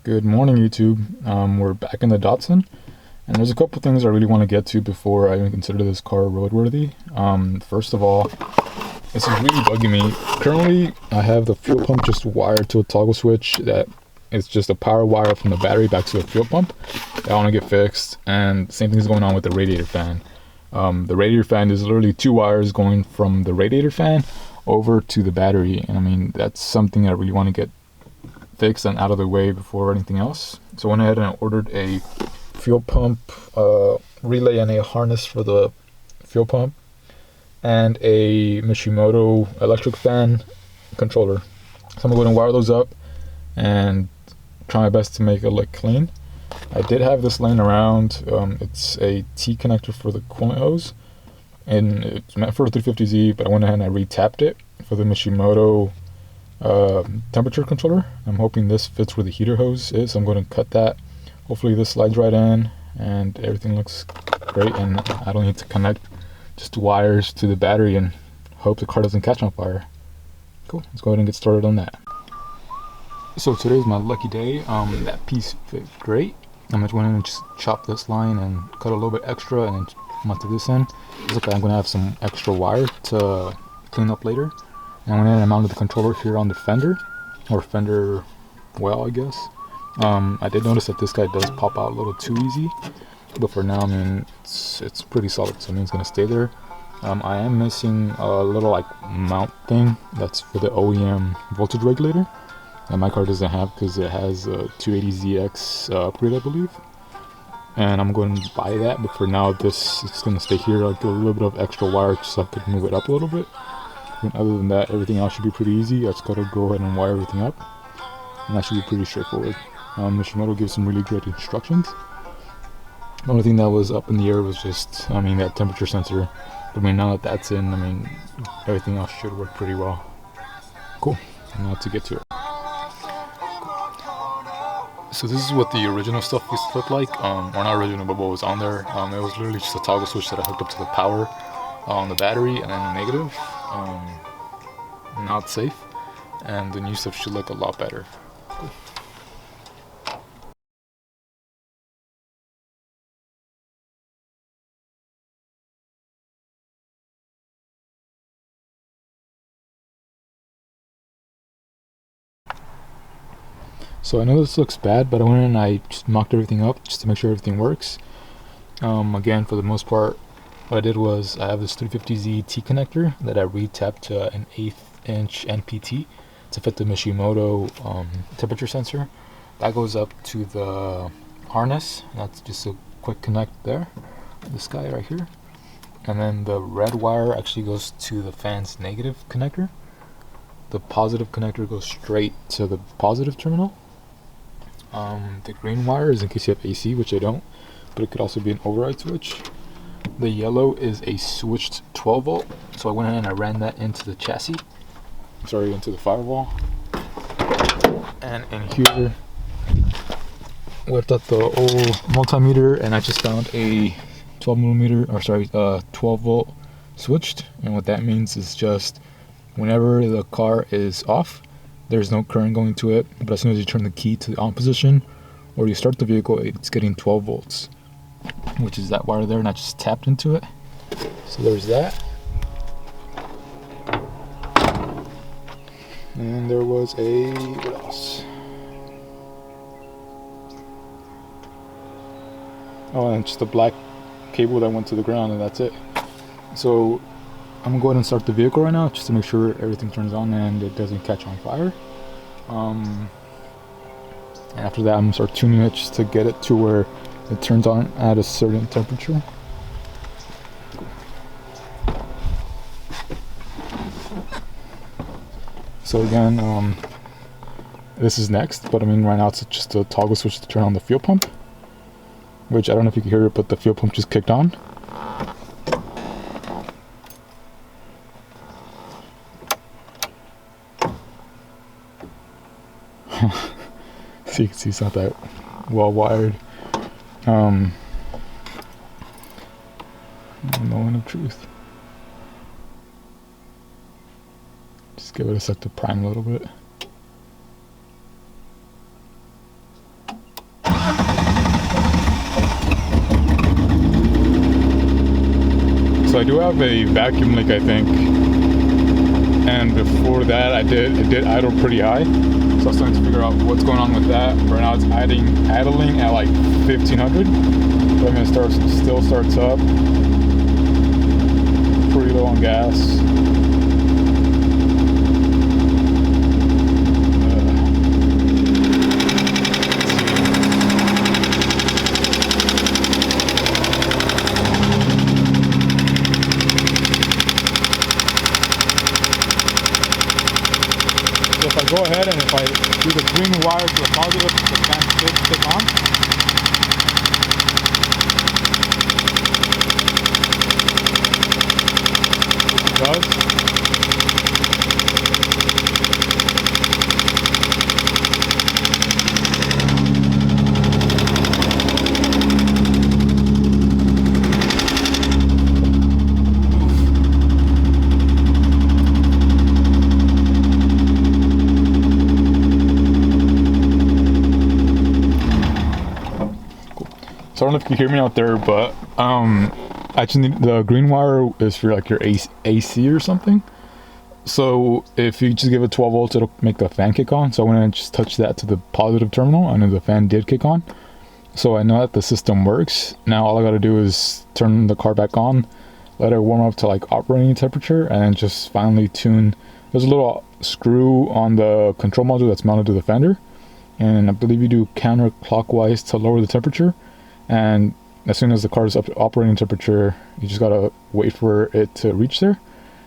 Good morning, YouTube. We're back in the Datsun, and there's a couple things I really want to get to before I even consider this car roadworthy. First of all, this is really bugging me. Currently, I have the fuel pump just wired to a toggle switch that is just a power wire from the battery back to the fuel pump. I want to get fixed, and same thing is going on with the radiator fan. The radiator fan is literally two wires going from the radiator fan over to the battery, and I mean, that's something I really want to get fixed and out of the way before anything else. So I went ahead and I ordered a fuel pump relay and a harness for the fuel pump and a Mishimoto electric fan controller. So I'm going to wire those up and try my best to make it look clean. I did have this laying around. It's a T connector for the coolant hose, and it's meant for a 350Z, but I went ahead and I re-tapped it for the Mishimoto temperature controller. I'm hoping this fits where the heater hose is, so I'm going to cut that. Hopefully this slides right in and everything looks great, and I don't need to connect just wires to the battery and hope the car doesn't catch on fire. Cool, let's go ahead and get started on that. So today's my lucky day. That piece fit great. I'm just going to just chop this line and cut a little bit extra and then mount to this end. Looks like I'm going to have some extra wire to clean up later. And I went in and mounted the controller here on the fender, or fender well, I guess. I did notice that this guy does pop out a little too easy, but for now, I mean, it's pretty solid, so I mean it's going to stay there. I am missing a little like mount thing that's for the OEM voltage regulator that my car doesn't have because it has a 280ZX upgrade, I believe. And I'm going to buy that, but for now, it's going to stay here. I'll get a little bit of extra wire just so I could move it up a little bit. And other than that, everything else should be pretty easy. I just gotta go ahead and wire everything up, and that should be pretty straightforward. Mishimoto gives some really great instructions. The only thing that was up in the air was just, I mean, that temperature sensor. But I mean, now that that's in, I mean, everything else should work pretty well. Cool. Now to get to it. So this is what the original stuff used to look like. Or not original, but what was on there. It was literally just a toggle switch that I hooked up to the power on the battery, and then the negative. Now it's safe, and the new stuff should look a lot better. Cool. So I know this looks bad, but I went in and I just mocked everything up just to make sure everything works. Again, for the most part, what I did was I have this 350Z T connector that I re-tapped to an 1/8 inch NPT to fit the Mishimoto temperature sensor. That goes up to the harness. That's just a quick connect there. This guy right here. And then the red wire actually goes to the fan's negative connector. The positive connector goes straight to the positive terminal. The green wire is in case you have AC, which I don't, but it could also be an override switch. The yellow is a switched 12 volt, so I went ahead and I ran that into the chassis, into the firewall. And in here, whipped up the old multimeter, and I just found a 12 volt switched. And what that means is just whenever the car is off, there's no current going to it, but as soon as you turn the key to the on position or you start the vehicle, it's getting 12 volts. Which is that wire there, and I just tapped into it. So there's that. And there was what else? Oh, and just a black cable that went to the ground, and that's it. So I'm gonna go ahead and start the vehicle right now just to make sure everything turns on and it doesn't catch on fire. And after that, I'm gonna start tuning it just to get it to where it turns on at a certain temperature. So again, this is next, but I mean right now it's just a toggle switch to turn on the fuel pump, which I don't know if you can hear it, but the fuel pump just kicked on. So you can see it's not that well wired. No one of truth. Just give it a sec to prime a little bit. So I do have a vacuum leak, I think, and before that it did idle pretty high. So I was trying to figure out what's going on with that. Right now it's idling at like 1500. But I mean, it still starts up. Pretty low on gas. So if I go ahead and if I do the green wire to the positive, the fan should stick on. Which it does. So I don't know if you can hear me out there, but I just need the green wire is for like your AC or something. So if you just give it 12 volts, it'll make the fan kick on. So I went and just touched that to the positive terminal, and then the fan did kick on. So I know that the system works. Now all I gotta do is turn the car back on, let it warm up to like operating temperature, and then just finally tune. There's a little screw on the control module that's mounted to the fender, and I believe you do counterclockwise to lower the temperature. And as soon as the car is up to operating temperature, you just gotta wait for it to reach there,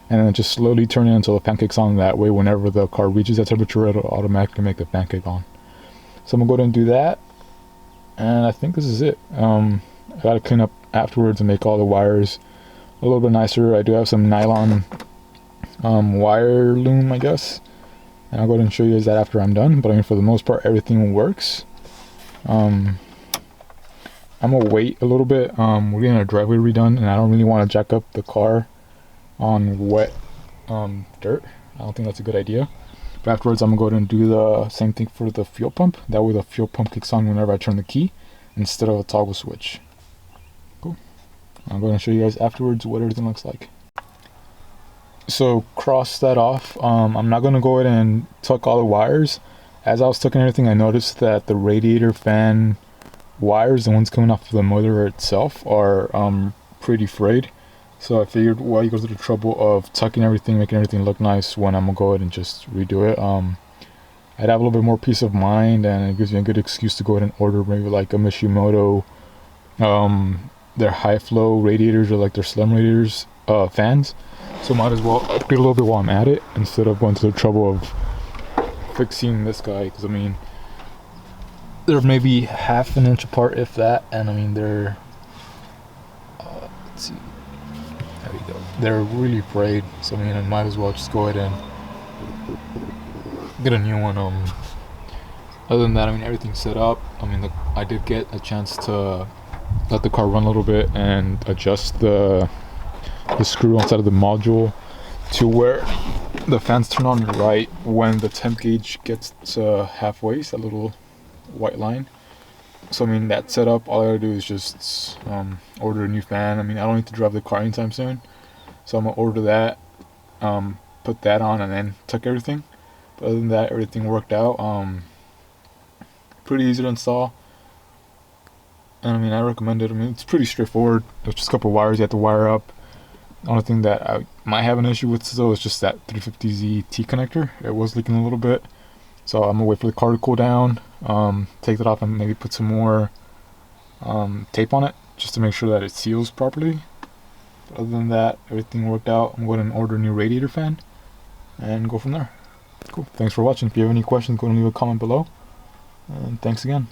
and then just slowly turn it until the fan kicks on. That way, whenever the car reaches that temperature, it'll automatically make the fan kick on. So I'm gonna go ahead and do that, and I think this is it. I gotta clean up afterwards and make all the wires a little bit nicer. I do have some nylon wire loom, I guess, and I'll go ahead and show you guys that after I'm done. But I mean, for the most part, everything works. I'm gonna wait a little bit. We're getting our driveway redone, and I don't really want to jack up the car on wet dirt. I don't think that's a good idea. But afterwards, I'm gonna go ahead and do the same thing for the fuel pump. That way the fuel pump kicks on whenever I turn the key instead of a toggle switch. Cool. I'm going to show you guys afterwards what everything looks like. So cross that off. I'm not gonna go ahead and tuck all the wires. As I was tucking everything, I noticed that the radiator fan wires, the ones coming off of the motor itself, are pretty frayed. So I figured, why you go through the trouble of tucking everything, making everything look nice, when I'm gonna go ahead and just redo it. I'd have a little bit more peace of mind, and it gives me a good excuse to go ahead and order maybe like a Mishimoto, their high flow radiators, or like their slim radiators fans. So might as well upgrade a little bit while I'm at it, instead of going to the trouble of fixing this guy, because I mean, they're maybe half an inch apart, if that, and I mean they're let's see, there we go, they're really frayed. So I mean, I might as well just go ahead and get a new one. Other than that, I mean, everything's set up. I mean, I did get a chance to let the car run a little bit and adjust the screw inside of the module to where the fans turn on right when the temp gauge gets to halfway, so that little white line. So I mean, that setup, all I gotta do is just order a new fan. I mean, I don't need to drive the car anytime soon, so I'm gonna order that, put that on, and then tuck everything. But other than that, everything worked out. Pretty easy to install, and I mean, I recommend it. I mean, it's pretty straightforward. There's just a couple wires you have to wire up. The only thing that I might have an issue with though is just that 350Z T connector. It was leaking a little bit, so I'm gonna wait for the car to cool down, take that off, and maybe put some more tape on it just to make sure that it seals properly. But other than that, everything worked out. I'm going to order a new radiator fan and go from there. Cool. Thanks for watching. If you have any questions, go and leave a comment below. And thanks again.